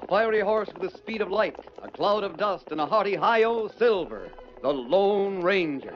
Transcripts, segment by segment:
fiery horse with the speed of light, a cloud of dust, and a hearty hi-yo Silver, the Lone Ranger.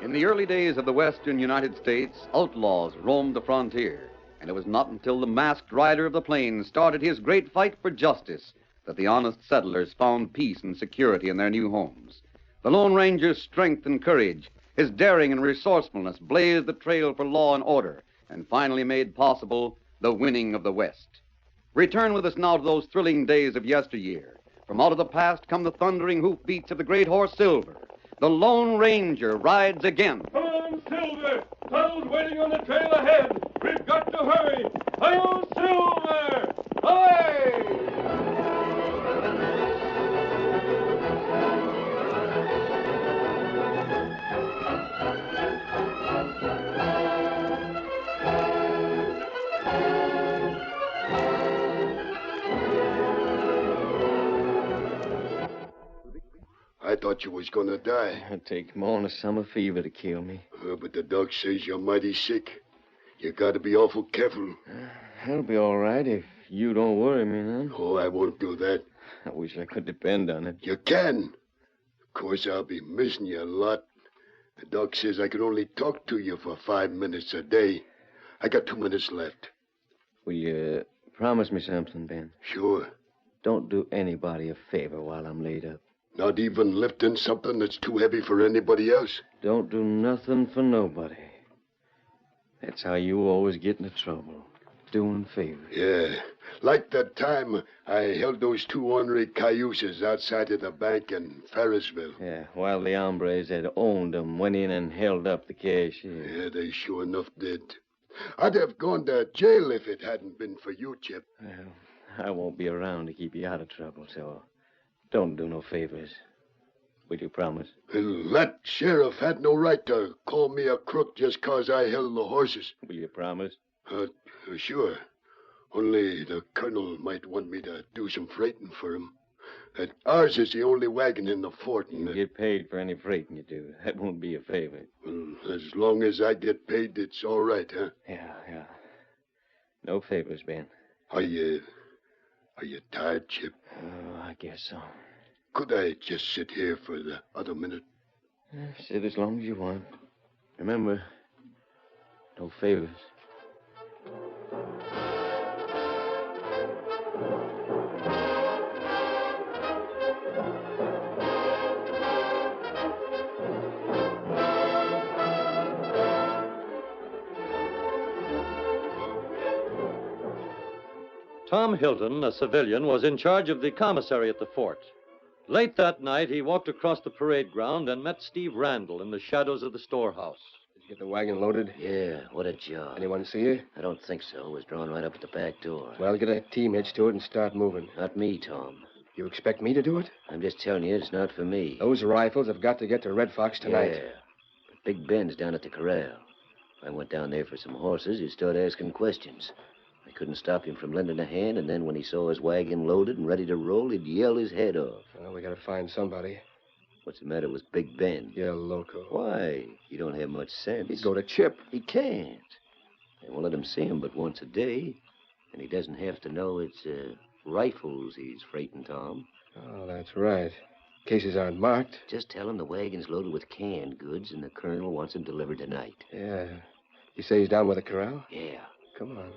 In the early days of the western United States, outlaws roamed the frontier, and it was not until the masked rider of the plains started his great fight for justice that the honest settlers found peace and security in their new homes. The Lone Ranger's strength and courage, his daring and resourcefulness blazed the trail for law and order and finally made possible the winning of the West. Return with us now to those thrilling days of yesteryear. From out of the past come the thundering hoofbeats of the great horse Silver. The Lone Ranger rides again. Come on, Silver! Tunnel's waiting on the trail ahead. We've got to hurry. Hi-yo, Silver! Away! I thought you was gonna die. It'd take more than a summer fever to kill me. But the doc says you're mighty sick. You gotta be awful careful. I'll be all right if you don't worry me none. Oh, I won't do that. I wish I could depend on it. You can. Of course, I'll be missing you a lot. The doc says I can only talk to you for 5 minutes a day. I got 2 minutes left. Will you promise me something, Ben? Sure. Don't do anybody a favor while I'm laid up. Not even lifting something that's too heavy for anybody else? Don't do nothing for nobody. That's how you always get into trouble. Doing favors. Yeah. Like that time I held those 2 ornery cayuses outside of the bank in Ferrisville. Yeah, while the hombres that owned them went in and held up the cashier. Yeah, they sure enough did. I'd have gone to jail if it hadn't been for you, Chip. Well, I won't be around to keep you out of trouble, so don't do no favors. Will you promise? And that sheriff had no right to call me a crook just 'cause I held the horses. Will you promise? Sure. Only the colonel might want me to do some freighting for him. Ours is the only wagon in the fort. You get paid for any freighting you do. That won't be a favor. Well, as long as I get paid, it's all right, huh? Yeah. No favors, Ben. Are you tired, Chip? Oh, I guess so. Could I just sit here for the other minute? Sit as long as you want. Remember, no favors. Tom Hilton, a civilian, was in charge of the commissary at the fort. Late that night, he walked across the parade ground and met Steve Randall in the shadows of the storehouse. Did you get the wagon loaded? Yeah, what a job. Anyone see you? I don't think so. It was drawn right up at the back door. Well, get a team hitched to it and start moving. Not me, Tom. You expect me to do it? I'm just telling you, it's not for me. Those rifles have got to get to Red Fox tonight. Yeah. But Big Ben's down at the corral. If I went down there for some horses, he'd start asking questions. I couldn't stop him from lending a hand, and then when he saw his wagon loaded and ready to roll, he'd yell his head off. Well, we gotta find somebody. What's the matter with Big Ben? You're loco. Why? You don't have much sense. He'd go to Chip. He can't. They won't let him see him but once a day. And he doesn't have to know it's rifles he's freighting, Tom. Oh, that's right. Cases aren't marked. Just tell him the wagon's loaded with canned goods and the colonel wants them delivered tonight. Yeah. You say he's down with the corral? Yeah. Come on.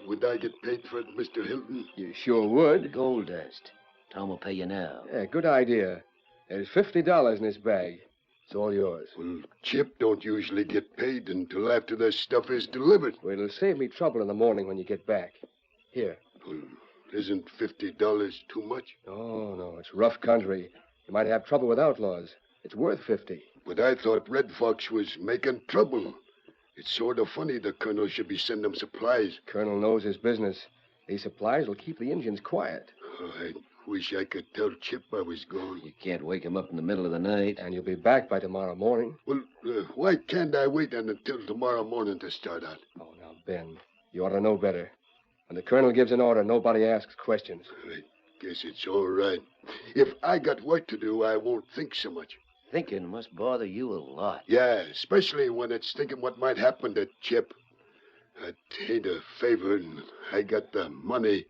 Would I get paid for it, Mr. Hilton? You sure would. Gold dust. Tom will pay you now. Yeah, good idea. There's $50 in this bag. It's all yours. Well, Chip don't usually get paid until after the stuff is delivered. Well, it'll save me trouble in the morning when you get back. Here. Well, isn't $50 too much? No, it's rough country. You might have trouble with outlaws. It's worth $50. But I thought Red Fox was making trouble. It's sort of funny the colonel should be sending them supplies. Colonel knows his business. These supplies will keep the Indians quiet. Oh, I wish I could tell Chip I was gone. You can't wake him up in the middle of the night. And you'll be back by tomorrow morning. Well, why can't I wait until tomorrow morning to start out? Oh, now, Ben, you ought to know better. When the colonel gives an order, nobody asks questions. I guess it's all right. If I got work to do, I won't think so much. Thinking must bother you a lot. Yeah, especially when it's thinking what might happen to Chip. It ain't a favor, and I got the money.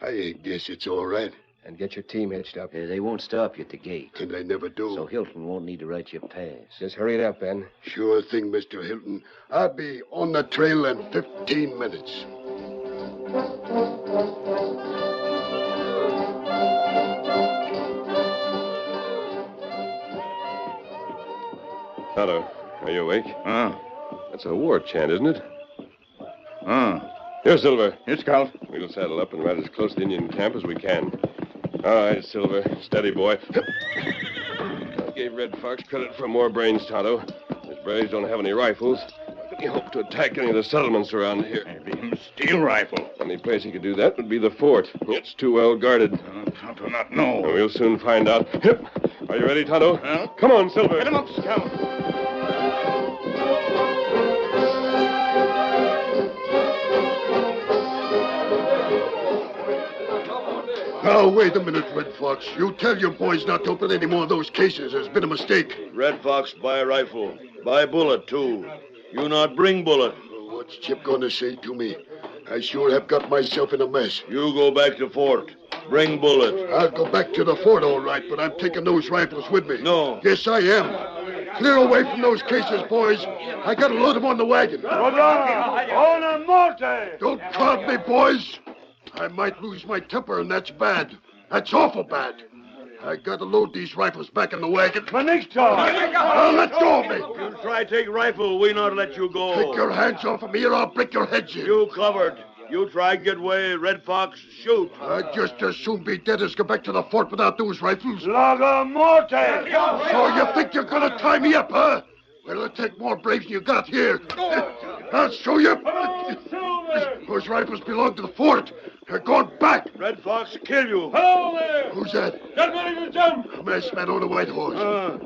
I guess it's all right. And get your team hitched up. They won't stop you at the gate. And they never do. So Hilton won't need to write you a pass. Just hurry it up, Ben. Sure thing, Mr. Hilton. I'll be on the trail in 15 minutes. Tonto, are you awake? That's a war chant, isn't it? Here, Silver. Here, Scout. We'll saddle up and ride as close to the Indian camp as we can. All right, Silver. Steady, boy. I gave Red Fox credit for more brains, Tonto. His braves don't have any rifles. How can he hope to attack any of the settlements around here? Maybe him steel rifle. Only place he could do that would be the fort. It's too well guarded. Tonto not know. We'll soon find out. Hip. Are you ready, Tonto? Come on, Silver. Get him up, Scout. Now, wait a minute, Red Fox. You tell your boys not to open any more of those cases. There's been a mistake. Red Fox, buy a rifle. Buy bullet, too. You not bring bullet. What's Chip going to say to me? I sure have got myself in a mess. You go back to fort. Bring bullet. I'll go back to the fort, all right, but I'm taking those rifles with me. No. Yes, I am. Clear away from those cases, boys. I gotta load them on the wagon. Don't crowd me, boys. I might lose my temper, and that's bad. That's awful bad. I gotta load these rifles back in the wagon. Now let go of me. You try take rifle, we not let you go. Take your hands off of me, or I'll break your heads in. You covered. You try get away, Red Fox, shoot. I'd just as soon be dead as go back to the fort without those rifles. Laga Morte! So you think you're gonna tie me up, huh? Well, it'll take more braves than you got here. I'll show you. Those rifles belong to the fort. They're going back. Red Fox kill you. Hello there! Who's that? Get ready to jump! A masked man on a white horse.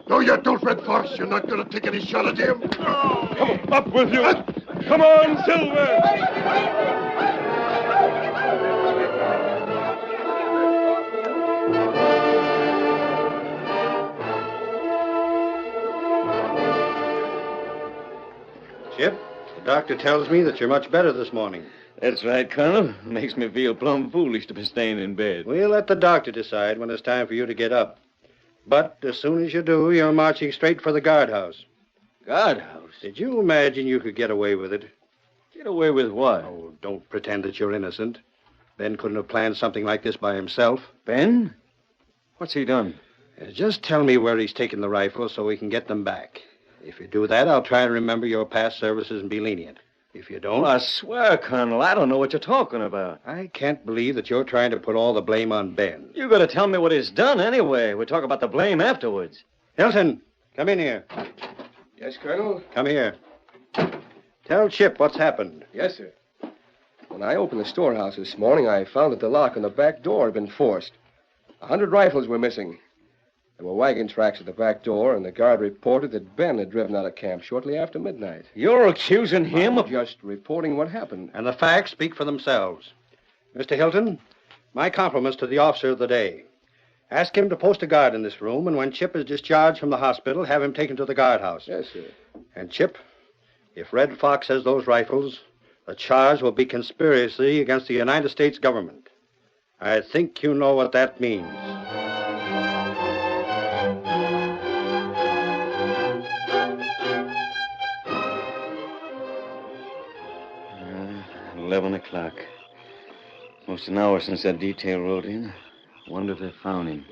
No, you don't, Red Fox. You're not going to take any shot at him. Come up with you! Come on, Silver! Chip, the doctor tells me that you're much better this morning. That's right, Colonel. Makes me feel plumb foolish to be staying in bed. We'll let the doctor decide when it's time for you to get up. But as soon as you do, you're marching straight for the guardhouse. Guardhouse? Did you imagine you could get away with it? Get away with what? Oh, don't pretend that you're innocent. Ben couldn't have planned something like this by himself. Ben? What's he done? Just tell me where he's taken the rifles so we can get them back. If you do that, I'll try and remember your past services and be lenient. If you don't, Well, I swear, Colonel, I don't know what you're talking about. I can't believe that you're trying to put all the blame on Ben. You got to tell me what he's done anyway. We'll talk about the blame afterwards. Hilton, come in here. Yes, Colonel? Come here. Tell Chip what's happened. Yes, sir. When I opened the storehouse this morning, I found that the lock on the back door had been forced. 100 rifles were missing. There were wagon tracks at the back door, and the guard reported that Ben had driven out of camp shortly after midnight. You're accusing him I'm just reporting what happened. And the facts speak for themselves. Mr. Hilton, my compliments to the officer of the day. Ask him to post a guard in this room, and when Chip is discharged from the hospital, have him taken to the guardhouse. Yes, sir. And Chip, if Red Fox has those rifles, the charge will be conspiracy against the United States government. I think you know what that means. 11 o'clock. Most an hour since that detail rode in. Wonder if they found him.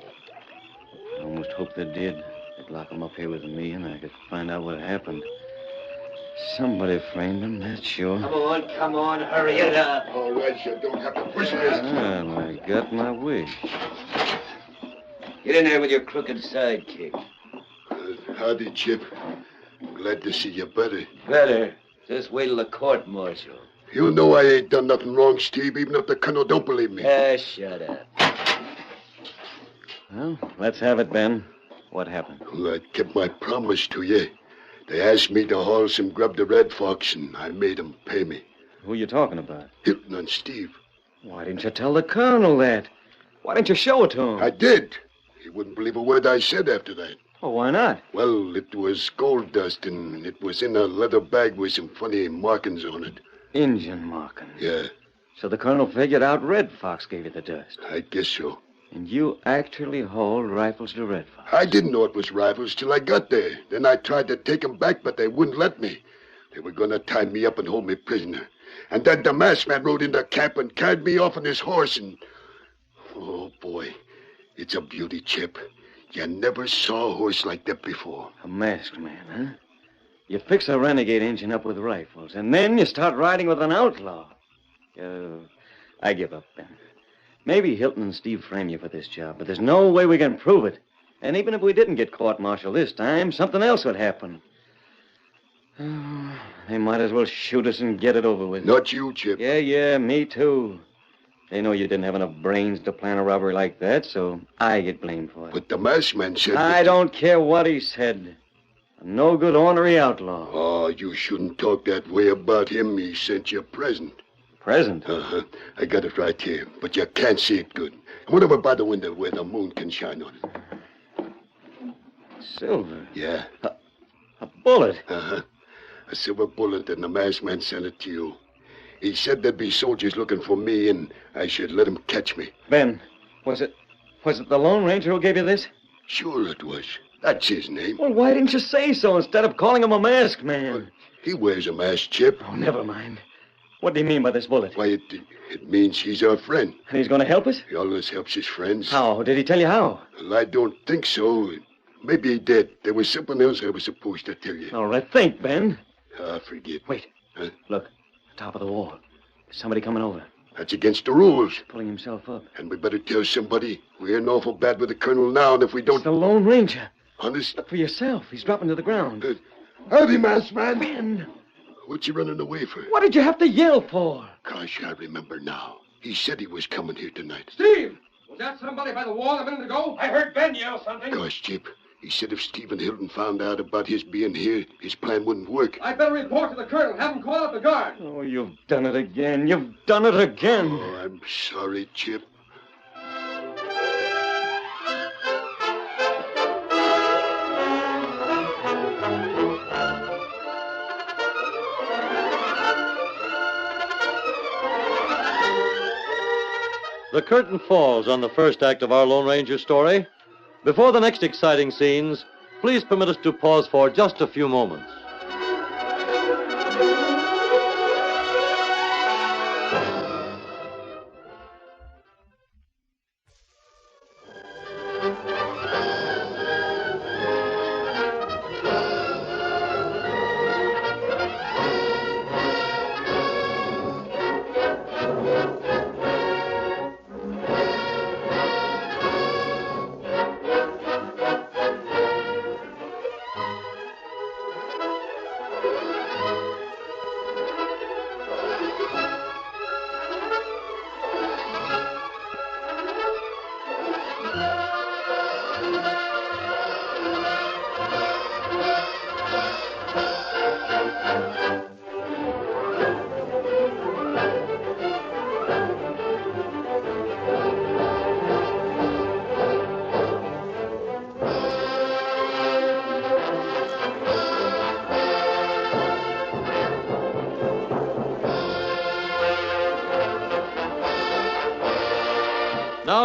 I almost hoped they did. They'd lock him up here with me, and I could find out what happened. Somebody framed him, that's sure. Come on, hurry it up. All right, you don't have to push this. Well, I got my wish. Get in there with your crooked sidekick. Howdy, Chip. Glad to see you better. Better. Just wait till the court-martial. You know I ain't done nothing wrong, Steve, even if the colonel don't believe me. Shut up. Well, let's have it, Ben. What happened? Well, I kept my promise to you. They asked me to haul some grub to Red Fox, and I made 'em pay me. Who are you talking about? Hilton and Steve. Why didn't you tell the colonel that? Why didn't you show it to him? I did. He wouldn't believe a word I said after that. Oh, why not? Well, it was gold dust, and it was in a leather bag with some funny markings on it. Injun marking. Yeah, So the colonel figured out Red Fox gave you the dust. I guess so. And you actually hauled rifles to Red Fox. I didn't know it was rifles till I got there. Then I tried to take 'em back, but they wouldn't let me. They were going to tie me up and hold me prisoner. And then the masked man rode into camp and carried me off on his horse and... Oh, boy. It's a beauty, Chip. You never saw a horse like that before. A masked man, huh? You fix a renegade engine up with rifles, and then you start riding with an outlaw. I give up, Ben. Maybe Hilton and Steve frame you for this job, but there's no way we can prove it. And even if we didn't get court-martial this time, something else would happen. Oh, they might as well shoot us and get it over with. Not you, Chip. Yeah, me too. They know you didn't have enough brains to plan a robbery like that, so I get blamed for it. But the masked man said... I don't care what he said. A no-good, ornery outlaw. Oh, you shouldn't talk that way about him. He sent you a present. Present? Uh-huh. I got it right here, but you can't see it good. Went over by the window where the moon can shine on it. Silver? Yeah. A bullet? Uh-huh. A silver bullet, and the masked man sent it to you. He said there'd be soldiers looking for me, and I should let them catch me. Ben, was it the Lone Ranger who gave you this? Sure it was. That's his name. Well, why didn't you say so instead of calling him a masked man? Well, he wears a mask, Chip. Oh, never mind. What do you mean by this bullet? Why, it means he's our friend. And he's going to help us? He always helps his friends. How? Did he tell you how? Well, I don't think so. Maybe he did. There was something else I was supposed to tell you. All right, think, Ben. Ah, forget. Wait. Huh? Look, top of the wall. There's somebody coming over. That's against the rules. Pulling himself up. And we better tell somebody. We're in awful bad with the colonel now, and if we don't... It's the Lone Ranger. Honest? Look for yourself. He's dropping to the ground. Howdy, masked man. Ben! What's he running away for? What did you have to yell for? Gosh, I remember now. He said he was coming here tonight. Steve! Was that somebody by the wall a minute ago? I heard Ben yell something. Gosh, Chip. He said if Stephen Hilton found out about his being here, his plan wouldn't work. I'd better report to the colonel. Have him call up the guard. Oh, you've done it again. You've done it again. Oh, I'm sorry, Chip. The curtain falls on the first act of our Lone Ranger story. Before the next exciting scenes, please permit us to pause for just a few moments.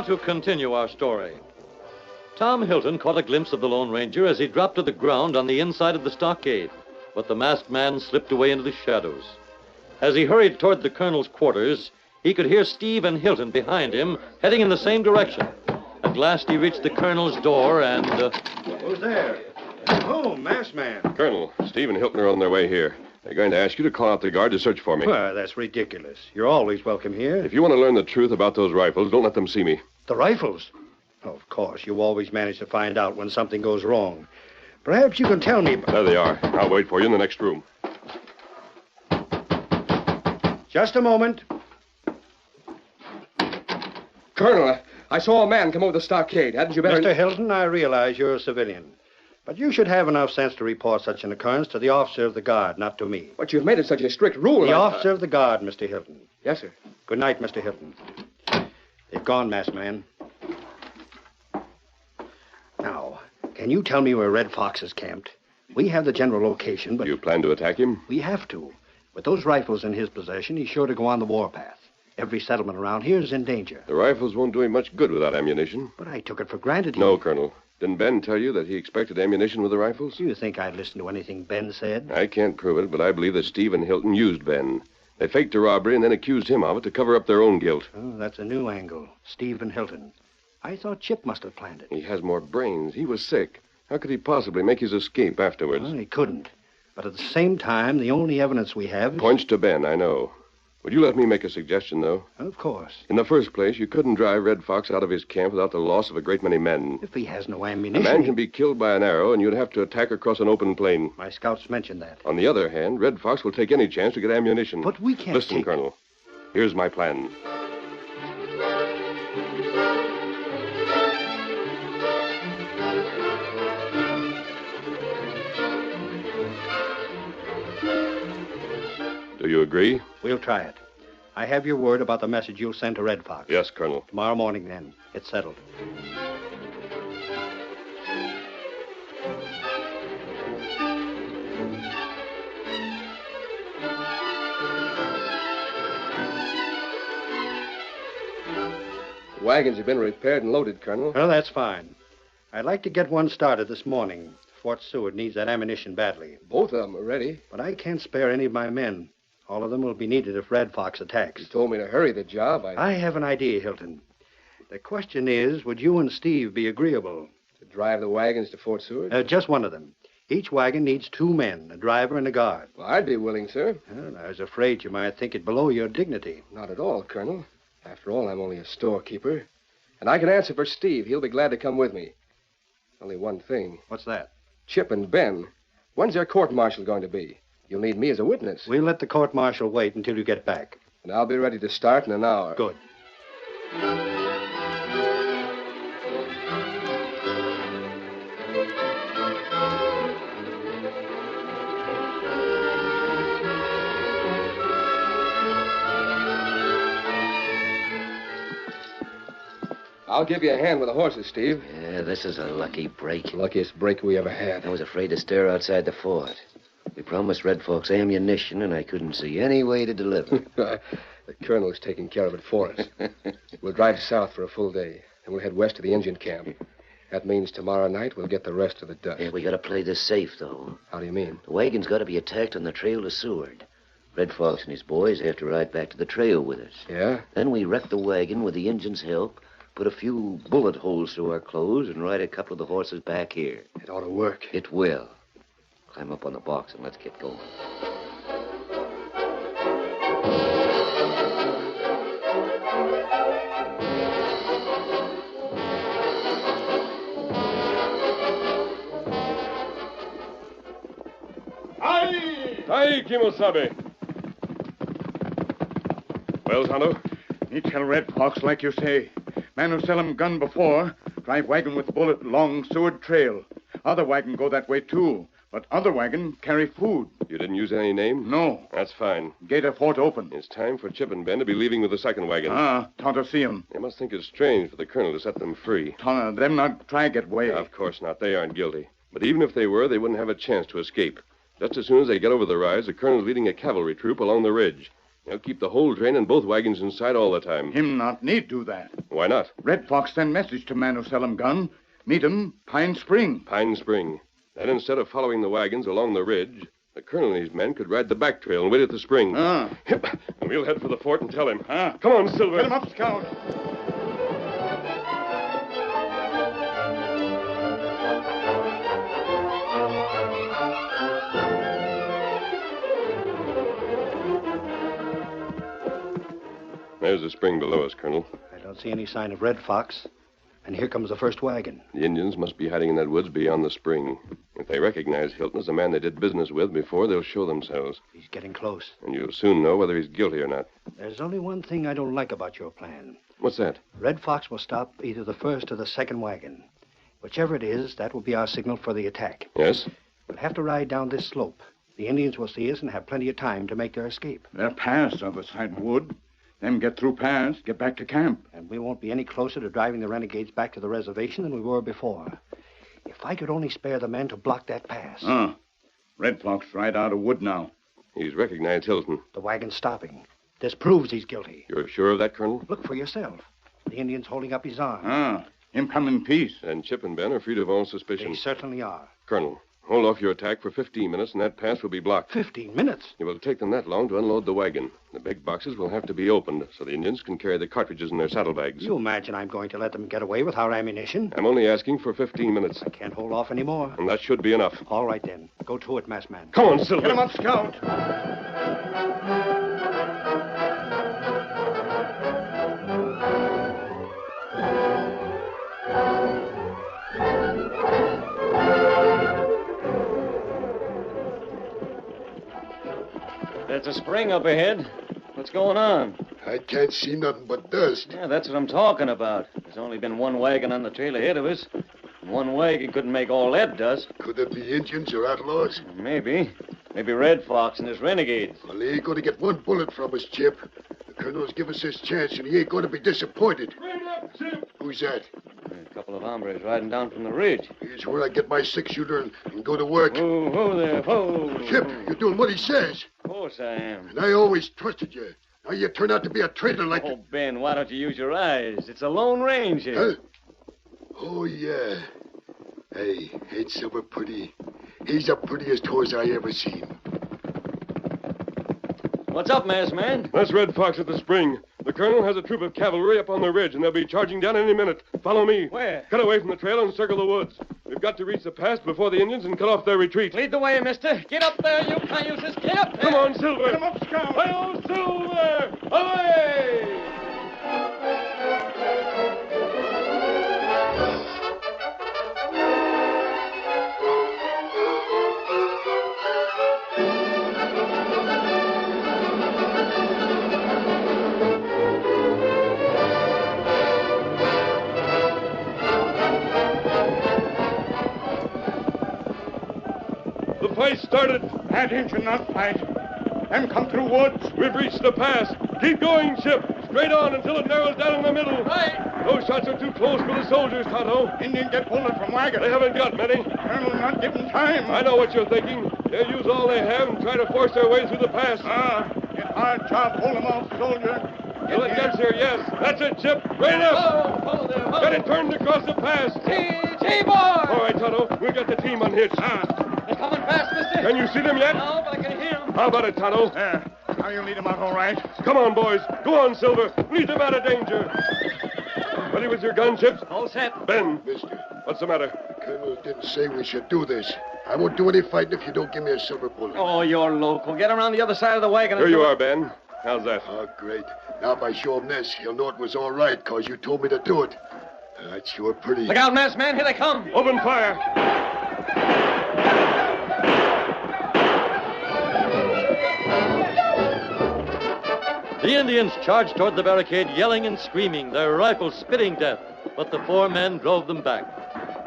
now to continue our story. Tom Hilton caught a glimpse of the Lone Ranger as he dropped to the ground on the inside of the stockade, but the masked man slipped away into the shadows. As he hurried toward the colonel's quarters, he could hear Steve and Hilton behind him, heading in the same direction. At last he reached the colonel's door and... Who's there? Oh, masked man. Colonel, Steve and Hilton are on their way here. They're going to ask you to call out the guard to search for me. Well, that's ridiculous. You're always welcome here. If you want to learn the truth about those rifles, don't let them see me. The rifles? Oh, of course. You always manage to find out when something goes wrong. Perhaps you can tell me... There they are. I'll wait for you in the next room. Just a moment. Colonel, I saw a man come over the stockade. Hadn't you better... Mr. Hilton, I realize you're a civilian. But you should have enough sense to report such an occurrence to the officer of the guard, not to me. But you've made it such a strict rule. The officer of the guard, Mr. Hilton. Yes, sir. Good night, Mr. Hilton. They've gone, masked man. Now, can you tell me where Red Fox is camped? We have the general location, but... You plan to attack him? We have to. With those rifles in his possession, he's sure to go on the warpath. Every settlement around here is in danger. The rifles won't do him much good without ammunition. But I took it for granted No, Colonel. Didn't Ben tell you that he expected ammunition with the rifles? Do you think I'd listen to anything Ben said? I can't prove it, but I believe that Steve and Hilton used Ben. They faked a robbery and then accused him of it to cover up their own guilt. Oh, that's a new angle. Steve and Hilton. I thought Chip must have planned it. He has more brains. He was sick. How could he possibly make his escape afterwards? Well, he couldn't. But at the same time, the only evidence we have is... Points to Ben, I know. Would you let me make a suggestion, though? Of course. In the first place, you couldn't drive Red Fox out of his camp without the loss of a great many men. If he has no A ammunition... man can be killed by an arrow, and you'd have to attack across an open plain. My scouts mentioned that. On the other hand, Red Fox will take any chance to get ammunition. But we can't Listen, Colonel. Here's my plan. Do you agree? We'll try it. I have your word about the message you'll send to Red Fox. Yes, Colonel. Tomorrow morning, then. It's settled. The wagons have been repaired and loaded, Colonel. Well, that's fine. I'd like to get one started this morning. Fort Seward needs that ammunition badly. Both of them are ready. But I can't spare any of my men. All of them will be needed if Red Fox attacks. You told me to hurry the job. I have an idea, Hilton. The question is, would you and Steve be agreeable? To drive the wagons to Fort Seward? Just one of them. Each wagon needs 2 men, a driver and a guard. Well, I'd be willing, sir. Well, I was afraid you might think it below your dignity. Not at all, Colonel. After all, I'm only a storekeeper. And I can answer for Steve. He'll be glad to come with me. Only one thing. What's that? Chip and Ben. When's their court-martial going to be? You'll need me as a witness. We'll let the court-martial wait until you get back. And I'll be ready to start in an hour. Good. I'll give you a hand with the horses, Steve. Yeah, this is a lucky break. Luckiest break we ever had. I was afraid to stir outside the fort. We promised Red Fox ammunition, and I couldn't see any way to deliver. The colonel's taking care of it for us. We'll drive south for a full day, and we'll head west to the Indian camp. That means tomorrow night we'll get the rest of the dust. Yeah, we gotta play this safe, though. How do you mean? The wagon's gotta be attacked on the trail to Seward. Red Fox and his boys have to ride back to the trail with us. Yeah? Then we wreck the wagon with the Injun's help, put a few bullet holes through our clothes, and ride a couple of the horses back here. It ought to work. It will. Climb up on the box and let's get going. Hi, Kimosabe. Well, Tonto? Me tell Red Fox like you say. Man who sell him gun before, drive wagon with bullet long Seward Trail. Other wagon go that way, too. But other wagon carry food. You didn't use any name? No. That's fine. Gate of fort open. It's time for Chip and Ben to be leaving with the second wagon. Tonto see 'em. They must think it's strange for the colonel to set them free. Tonto, them not try get way. Of course not. They aren't guilty. But even if they were, they wouldn't have a chance to escape. Just as soon as they get over the rise, the colonel's leading a cavalry troop along the ridge. He'll keep the whole train and both wagons in sight all the time. Him not need do that. Why not? Red Fox send message to man who sell him gun. Meet him, Pine Spring. Pine Spring. Then instead of following the wagons along the ridge, the colonel and his men could ride the back trail and wait at the spring. And we'll head for the fort and tell him. Come on, Silver. Get him up, Scout. There's the spring below us, Colonel. I don't see any sign of Red Fox. And here comes the first wagon. The Indians must be hiding in that woods beyond the spring. If they recognize Hilton as the man they did business with before, they'll show themselves. He's getting close. And you'll soon know whether he's guilty or not. There's only one thing I don't like about your plan. What's that? Red Fox will stop either the first or the second wagon. Whichever it is, that will be our signal for the attack. Yes? We'll have to ride down this slope. The Indians will see us and have plenty of time to make their escape. They're past other side wood. Them get through pass, get back to camp. And we won't be any closer to driving the renegades back to the reservation than we were before. If I could only spare the men to block that pass. Red Fox ride out of wood now. He's recognized Hilton. The wagon's stopping. This proves he's guilty. You're sure of that, Colonel? Look for yourself. The Indian's holding up his arm. Him come in peace. And Chip and Ben are free of all suspicion. They certainly are. Colonel, hold off your attack for 15 minutes, and that pass will be blocked. 15 minutes? It will take them that long to unload the wagon. The big boxes will have to be opened so the Indians can carry the cartridges in their saddlebags. You imagine I'm going to let them get away with our ammunition? I'm only asking for 15 minutes. I can't hold off anymore. And that should be enough. All right, then. Go to it, masked man. Come on, Silver. Get him up, Scout. There's a spring up ahead. What's going on? I can't see nothing but dust. Yeah, that's what I'm talking about. There's only been one wagon on the trail ahead of us. And one wagon couldn't make all that dust. Could it be Indians or outlaws? Maybe. Maybe Red Fox and his renegades. Well, they ain't going to get one bullet from us, Chip. The colonel's give us his chance, and he ain't going to be disappointed. Bring up, Chip! Who's that? A couple of hombres riding down from the ridge. Here's where I get my six-shooter and go to work. Whoa there, whoa. Chip, you're doing what he says. Of course I am. And I always trusted you. Now you turn out to be a traitor like... Oh, Ben, why don't you use your eyes? It's a Lone Ranger. Huh? Oh, yeah. Hey, ain't Silver pretty? He's the prettiest horse I ever seen. What's up, masked man? That's Red Fox at the spring. The colonel has a troop of cavalry up on the ridge, and they'll be charging down any minute. Follow me. Where? Cut away from the trail and circle the woods. We've got to reach the pass before the Indians and cut off their retreat. Lead the way, mister. Get up there, you cayuses. Get up there. Come on, Silver. Get him up, Scout. Hi-yo, Silver! Away! The fight started. That Indian not fight. Them come through woods. We've reached the pass. Keep going, Chip. Straight on until it narrows down in the middle. Right. Those shots are too close for the soldiers, Tonto. Indian get bullet from wagon. They haven't got many. Colonel not giving time. I know what you're thinking. They'll use all they have and try to force their way through the pass. Get hard job. Hold them off, soldier. Till it gets here, yes. That's it, Chip. Right up. Whoa there, whoa. Get it turned across the pass. T-boy. All right, Tonto. We'll get the team unhitched. They're coming fast, mister. Can you see them yet? No, but I can hear them. How about it, Tonto? There. Now you lead them out all right. Come on, boys. Go on, Silver. Lead them out of danger. Ready with your gun, Chips? All set. Ben, Mister, what's the matter? the colonel didn't say we should do this. I won't do any fighting if you don't give me a silver bullet. Oh, you're local. Get around the other side of the wagon. Here you are, Ben. How's that? Oh, great. Now if I show him this, he'll know it was all right, because you told me to do it. That's sure pretty. Look out, masked man. Here they come. Open fire. The Indians charged toward the barricade, yelling and screaming, their rifles spitting death, but the four men drove them back.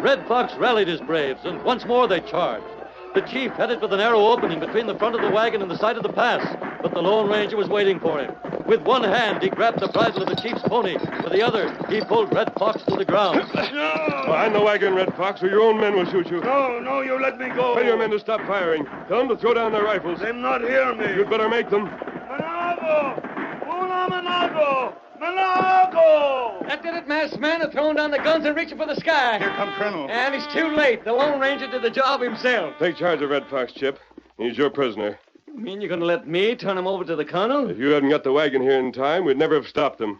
Red Fox rallied his braves, and once more they charged. The chief headed for the narrow opening between the front of the wagon and the side of the pass, but the Lone Ranger was waiting for him. With one hand, he grabbed the bridle of the chief's pony. With the other, he pulled Red Fox to the ground. Behind the wagon, Red Fox, or your own men will shoot you. No, you let me go. Tell your men to stop firing. Tell them to throw down their rifles. Them not hear me. You'd better make them. Now, That did it, masked man. They're throwing down the guns and reaching for the sky. Here come Colonel. And he's too late. The Lone Ranger did the job himself. Take charge of Red Fox, Chip. He's your prisoner. You mean you're going to let me turn him over to the colonel? If you hadn't got the wagon here in time, we'd never have stopped them.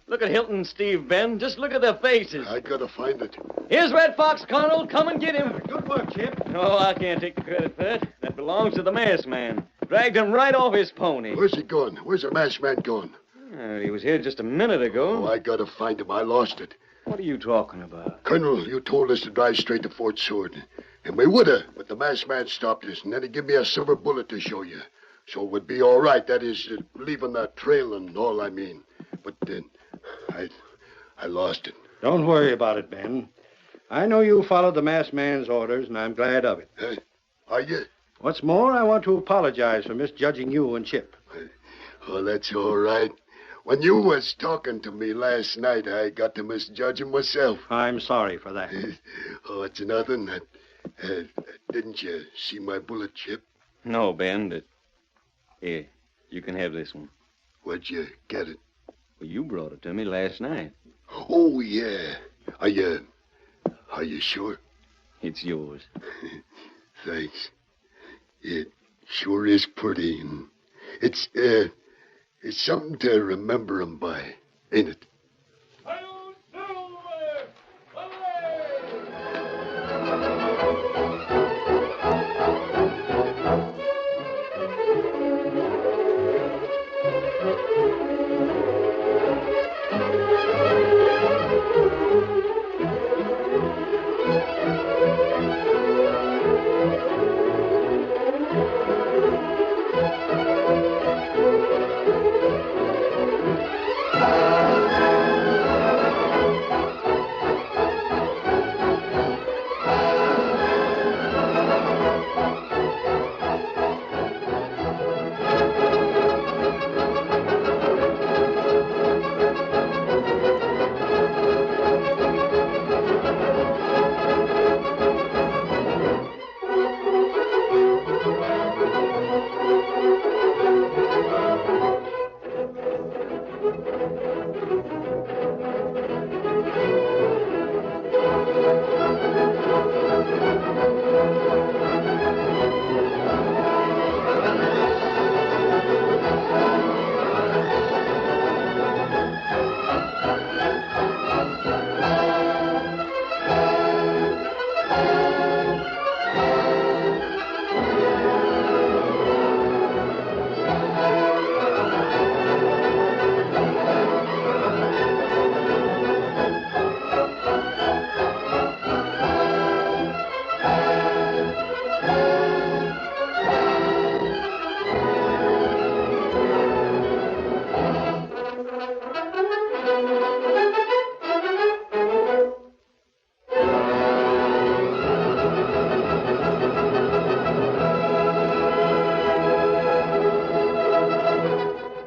Look at Hilton and Steve, Ben. Just look at their faces. I gotta find it. Here's Red Fox, Colonel. Come and get him. Good work, Chip. No, I can't take the credit for that. That belongs to the masked man. Dragged him right off his pony. Where's he going? Where's the masked man going? He was here just a minute ago. Oh, I gotta find him. I lost it. What are you talking about? Colonel, you told us to drive straight to Fort Sword. And we would have, but the masked man stopped us, and then he gave me a silver bullet to show you. So it would be all right. That is, leaving the trail and all, I mean. But then, I lost it. Don't worry about it, Ben. I know you followed the masked man's orders, and I'm glad of it. Are you? What's more, I want to apologize for misjudging you and Chip. Oh, that's all right. When you was talking to me last night, I got to misjudge him myself. I'm sorry for that. Oh, it's nothing. Didn't you see my bullet, Chip? No, Ben, but... Here, you can have this one. Where'd you get it? Well, you brought it to me last night. Oh, yeah. Are you sure? It's yours. Thanks. It sure is pretty. And it's something to remember 'em by, ain't it?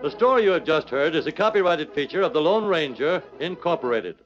The story you have just heard is a copyrighted feature of the Lone Ranger, Incorporated.